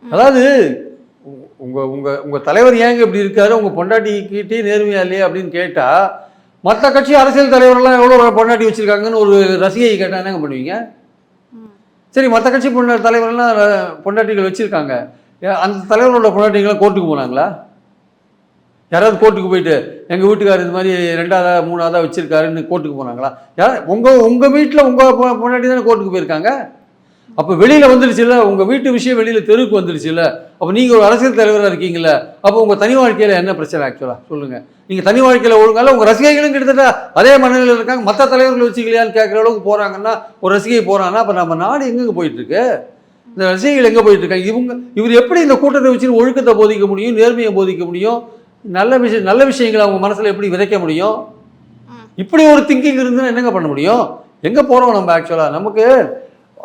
அதாவது உங்கள் தலைவர் ஏங்க இப்படி இருக்காரு, உங்கள் பொண்டாட்டிக்கிட்டே நேர்மையா இல்லையா அப்படின்னு கேட்டால், மற்ற கட்சி அரசியல் தலைவரெல்லாம் எவ்வளோ பொண்டாட்டி வச்சுருக்காங்கன்னு ஒரு ரசிகையை கேட்டால் என்னங்க பண்ணுவீங்க? சரி, மற்ற கட்சி தலைவரெல்லாம் பொண்டாட்டிகள் வச்சுருக்காங்க, அந்த தலைவரோட பொண்டாட்டிகள்லாம் கோர்ட்டுக்கு போனாங்களா? யாராவது கோர்ட்டுக்கு போயிட்டு எங்கள் வீட்டுக்காரர் இது மாதிரி 2ஆவதா 3ஆவதா வச்சுருக்காருன்னு கோர்ட்டுக்கு போனாங்களா? உங்கள் வீட்டில் உங்கள் பொண்டாட்டி தானே கோர்ட்டுக்கு போயிருக்காங்க. அப்போ வெளியில் வந்துடுச்சுல்ல, உங்கள் வீட்டு விஷயம் வெளியில் தெருவுக்கு வந்துடுச்சுல்ல. அப்போ நீங்கள் ஒரு அரசியல் தலைவராக இருக்கீங்கள, அப்போ உங்கள் தனி வாழ்க்கையில் என்ன பிரச்சனை ஆக்சுவலாக சொல்லுங்கள். நீங்கள் தனி வாழ்க்கையில் ஒழுங்கால உங்கள் ரசிகைகளும் கிட்டத்தட்ட அதே மனநிலையில் இருக்காங்க. மற்ற தலைவர்கள் வச்சுக்கலையான்னு கேட்குற அளவுக்கு போகிறாங்கன்னா, ஒரு ரசிகை போகிறாங்கன்னா அப்போ நம்ம நாடு எங்கே போயிட்டுருக்கு? இந்த ரசிகைகள் எங்கே போயிட்டுருக்காங்க? இவர் எப்படி இந்த கூட்டத்தை வச்சு ஒழுக்கத்தை போதிக்க முடியும், நேர்மையை போதிக்க முடியும், நல்ல விஷயங்களை அவங்க மனசில் எப்படி விதைக்க முடியும்? இப்படி ஒரு திங்கிங் இருந்துன்னா என்னங்க பண்ண முடியும்? எங்கே போகிறோம் நம்ம ஆக்சுவலாக? நமக்கு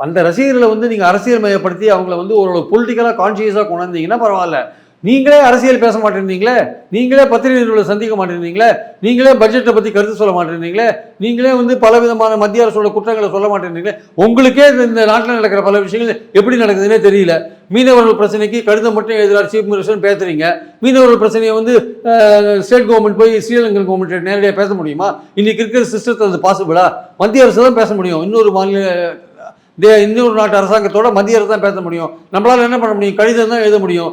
அந்த ரசிகர்களை நீங்கள் அரசியல் மயப்படுத்தி அவங்கள ஒரு பொலிட்டிக்கலாக கான்ஷியஸாக கொண்டாந்தீங்கன்னா பரவாயில்ல. நீங்களே அரசியல் பேச மாட்டேன்றீங்களே, நீங்களே பத்திரிகை நிறுவனங்களை சந்திக்க மாட்டேன்றீங்களே, நீங்களே பட்ஜெட்டை பற்றி கருத்து சொல்ல மாட்டேன்றீங்களே, நீங்களே பலவிதமான மத்திய அரசோட குற்றங்களை சொல்ல மாட்டேன்றீங்களே. உங்களுக்கே இந்த நாட்டில் நடக்கிற பல விஷயங்கள் எப்படி நடக்குதுன்னே தெரியல. மீனவர்கள் பிரச்சனைக்கு கடிதம் மட்டும் எழுதுறாரு சீஃப் மினிஸ்டர் பேசுறீங்க. மீனவர்கள் பிரச்சனையை ஸ்டேட் கவர்மெண்ட் போய் ஸ்ரீலங்கன் கவர்மெண்ட் நேரடியாக பேச முடியுமா? இன்னைக்கு இருக்கிற சிஸ்டத்தை அது பாசிபிளா? மத்திய அரசு தான் பேச முடியும். இன்னொரு நாட்டு அரசாங்கத்தோட மத்திய அரசு தான் பேச முடியும். நம்மளால என்ன பண்ண முடியும்? கடிதம் தான் எழுத முடியும்.